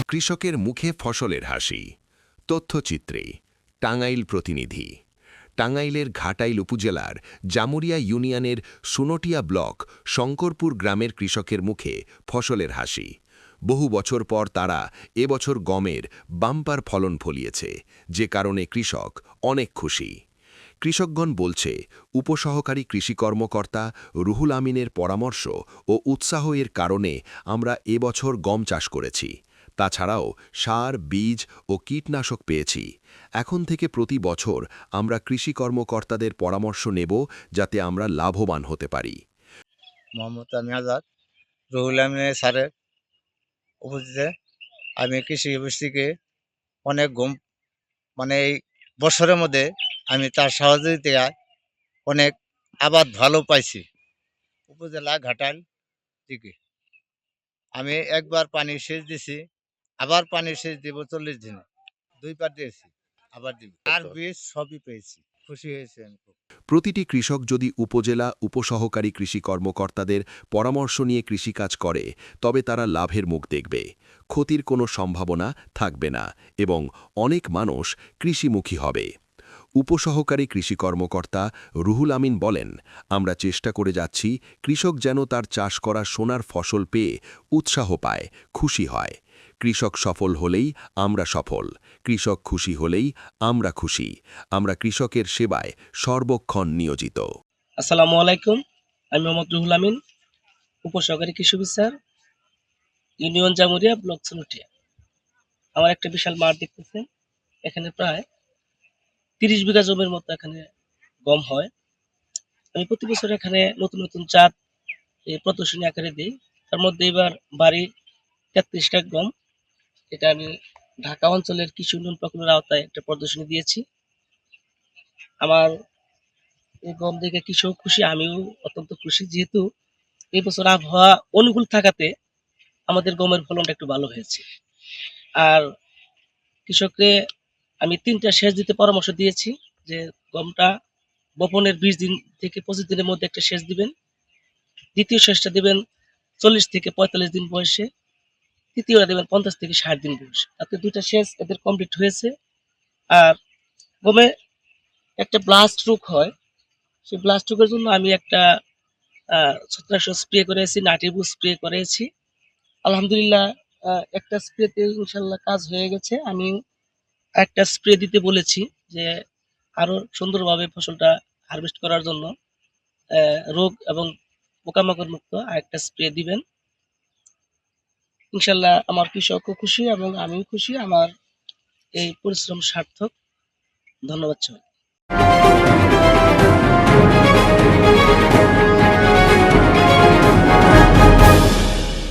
কৃষকের মুখে ফসলের হাসি। তথ্যচিত্রে টাঙ্গাইল প্রতিনিধি। টাঙ্গাইলের ঘাটাইল উপজেলার জামুরিয়া ইউনিয়নের সুনটিয়া ব্লক শঙ্করপুর গ্রামের কৃষকের মুখে ফসলের হাসি। বহু বছর পর তারা এবছর গমের বাম্পার ফলন ফলিয়েছে, যে কারণে কৃষক অনেক খুশি। কৃষকগণ বলছে, উপসহকারী কৃষি কর্মকর্তা রুহুল আমিনের পরামর্শ ও উৎসাহ এর কারণে আমরা এবছর গম চাষ করেছি। তাছাড়াও সার, বীজ ও কীটনাশক পেয়েছি। এখন থেকে প্রতি বছর আমরা কৃষি কর্মকর্তাদের পরামর্শ নেব, যাতে আমরা লাভবান হতে পারি। মোহাম্মদ আমিন আজাদ, রুহুল আমিনের স্যারের উপস্থিতিতে আমি কৃষি অফিস থেকে অনেক গম এই বছরের মধ্যে আমি তার সহযোগিতায় অনেক আবাদ ভালো পাইছি। উপজেলা ঘাটাইল থেকে আমি একবার পানি সেচ দিছি, আবার পানি সেচ দিব 40 দিনে, দুইবার দিয়েছি, আবার দিব। আর বীজ সবই পেয়েছি, খুশি হয়েছে আমি খুব। প্রতিটি কৃষক যদি উপজেলা উপসহকারী কৃষি কর্মকর্তাদের পরামর্শ নিয়ে কৃষিকাজ করে, তবে তারা লাভের মুখ দেখবে, ক্ষতির কোনো সম্ভাবনা থাকবে না এবং অনেক মানুষ কৃষিমুখী হবে। উপসহকারী কৃষি কর্মকর্তা রুহুল আমিন বলেন, আমরা চেষ্টা করে যাচ্ছি কৃষক যেন তার চাষ করা সোনার ফসল পেয়ে উৎসাহ পায়, খুশি হয়। কৃষক সফল হলেই আমরা সফল, কৃষক খুশি হলেই আমরা খুশি। আমরা কৃষকের সেবায় সর্বক্ষণ নিয়োজিত। আসসালামু আলাইকুম, আমি মোহাম্মদ রুহুল আমিন, উপসহকারী কৃষি অফিসার, ইউনিয়ন জামুরিয়া, ব্লক সুনটিয়া। আমার একটা বিশাল মাঠ দেখতেছেন, এখানে প্রায় 30 বিঘা জমির মতো এখানে গম হয়। আমি প্রতি বছর এখানে নতুন নতুন জাত প্রদর্শনী আকারে দিই। তার মধ্যে এবার বাড়ি 33টা গম, এটা আমি ঢাকা অঞ্চলের কৃষি উন্নয়ন প্রকল্পের আওতায় একটা প্রদর্শনী দিয়েছি। আমার এই গম দেখে কৃষক খুশি, আমিও অত্যন্ত খুশি, যেহেতু এই বছর আবহাওয়া অনুকূল থাকাতে আমাদের গমের ফলনটা একটু ভালো হয়েছে। আর কৃষককে আমি 3টা সেচ দিতে পরামর্শ দিয়েছি, যে গমটা বপনের 20 দিন থেকে 25 দিনের মধ্যে একটা সেচ দিবেন, দ্বিতীয় সেচটা দিবেন 40 থেকে 45 দিন বয়সে, তৃতীয়টা দেবেন 50 থেকে 60 দিন বয়সে। তাতে 2টা সেচ এদের কমপ্লিট হয়েছে। আর গমে একটা ব্লাস্ট রোগ হয়, সেই ব্লাস্ট রোগের জন্য আমি একটা ছত্রাকনাশক স্প্রে করেছি, নাটিবু স্প্রে করেছি। আলহামদুলিল্লাহ, একটা স্প্রেতে ইনশাল্লাহ কাজ হয়ে গেছে। আমি একটা স্প্রে দিতে বলেছি, যে আরো সুন্দরভাবে ফসলটা হারভেস্ট করার জন্য রোগ এবং পোকামাকড় মুক্ত আরেকটা স্প্রে দিবেন। ইনশাল্লাহ আমার কৃষকও খুশি এবং আমিও খুশি, আমার এই পরিশ্রম সার্থক। ধন্যবাদ সবাই।